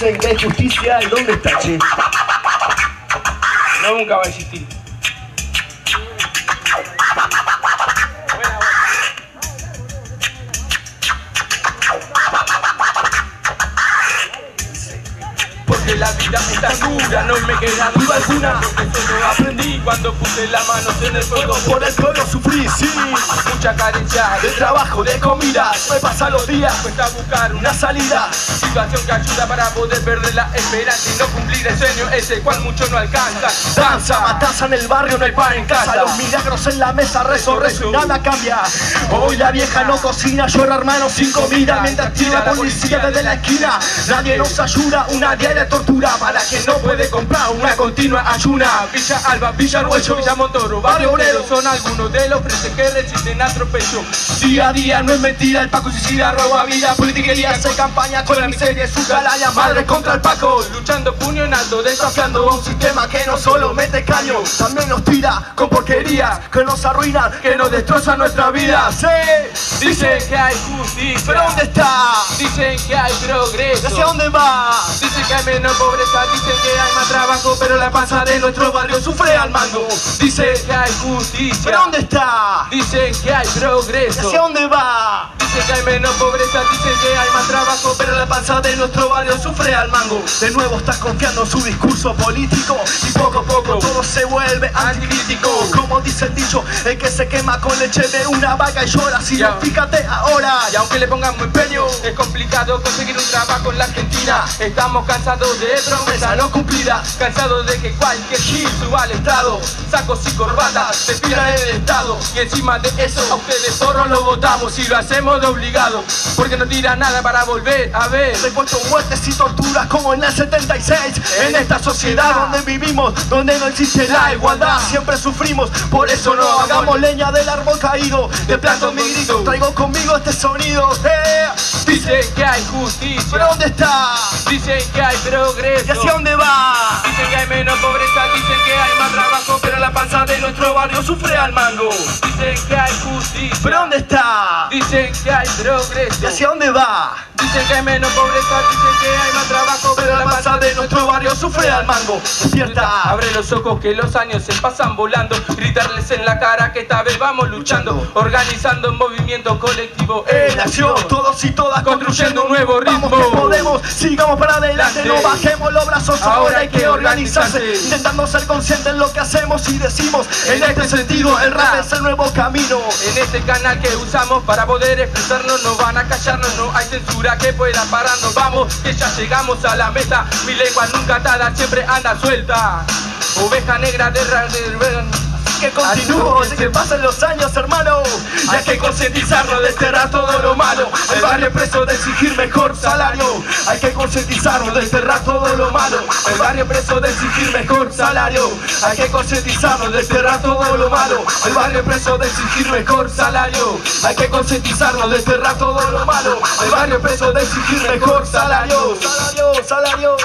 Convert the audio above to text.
Dicen que hay justicia, ¿y dónde está, che? No, nunca va a existir. Porque la vida está dura, no me queda duda alguna. Porque solo aprendí cuando puse las manos en el fuego. Por el pueblo sufrí, sí. Mucha carencia De trabajo, de comida, me pasan los días, cuesta buscar una salida. situación que ayuda para poder perder la esperanza y no cumplir el sueño ese cual mucho no alcanza. Danza, matanza en el barrio, no hay pan en casa. Los milagros en la mesa, rezo, rezo y nada cambia. Hoy la vieja no cocina, llora hermano sin comida. Mientras tira la policía desde la esquina, nadie nos ayuda, una diaria tortura para que no puede comprar una continua ayuna. Villa Alba, Villa Arguello, Villa Montoro, Barrio Obrero son algunos de los presos que resisten atropello. Día a día no es mentira, el Paco suicida roba vida. Politiquería hace campaña con la miseria y su calaña. Madre contra el Paco, Luchando puño en alto, desafiando a un sistema que no solo mete caño, también nos tira con porquerías que nos arruinan, que nos destrozan nuestra vida. Sí, dicen que hay justicia, pero ¿dónde está? dicen que hay progreso, ¿Hacia dónde va? dicen que hay menos pobreza, dicen que hay más trabajo, pero la panza de nuestro barrio sufre al mango. Dicen que hay justicia, ¿Pero dónde está? dicen que hay progreso, ¿Hacia dónde va? dicen que hay menos pobreza, dicen que hay más trabajo, pero la panza de nuestro barrio sufre al mango. De nuevo estás confiando en su discurso político y poco a poco todo se vuelve anticrítico. Como dice el dicho, el que se quema con leche de una vaca y llora. Si no, fíjate ahora. Y aunque le pongamos empeño, es complicado conseguir un trabajo en la Argentina. Estamos cansados de promesas no cumplidas, cansados de que cualquier gil suba al estrado, sacos y corbatas, despidan en el estado. Y encima de eso, a ustedes zorros lo votamos y lo hacemos de obligado, porque no tira nada para volver a ver. Se puesto muertes y torturas como en el 76. En esta sociedad donde vivimos, donde no existe la igualdad, siempre sufrimos. Por eso no hagamos leña del árbol caído. De planto mi grito, traigo conmigo este sonido. Dicen que hay justicia, ¿Pero dónde está? dicen que hay ¿Y progreso, hacia dónde va? dicen que hay menos pobreza, dicen que hay más trabajo, pero la panza de nuestro barrio sufre al mango. Dicen que hay justicia, ¿Pero dónde está? dicen que hay ¿Y progreso, hacia dónde va? dicen que hay menos pobreza, dicen que hay más trabajo, pero la panza de nuestro barrio sufre al mango. Despierta. Abre los ojos que los años se pasan volando, gritarles en la cara que esta vez vamos luchando, organizando un movimiento colectivo En acción, todos y todas construyendo un nuevo ritmo. Vamos que podemos, sigamos para adelante, no bajemos los brazos, ahora hay que organizarse, intentando ser conscientes en lo que hacemos y decimos. En este sentido, el rap es el nuevo camino. En este canal que usamos para poder expresarnos, no van a callarnos, no hay censura que pueda pararnos. Vamos, que ya llegamos a la meta, mi lengua nunca atada, siempre anda suelta. Oveja negra de Que continúo, de que pasen los años, hermano. Y hay que concientizarnos, desterrar todo lo malo. El barrio preso de exigir mejor salario. Hay que concientizarnos, desterrar todo lo malo. El barrio preso de exigir mejor salario. Hay que concientizarnos, desterrar todo lo malo. El barrio preso de exigir mejor salario. Hay que concientizarnos, desterrar todo lo malo. El barrio preso de exigir mejor salario. Salario, salario.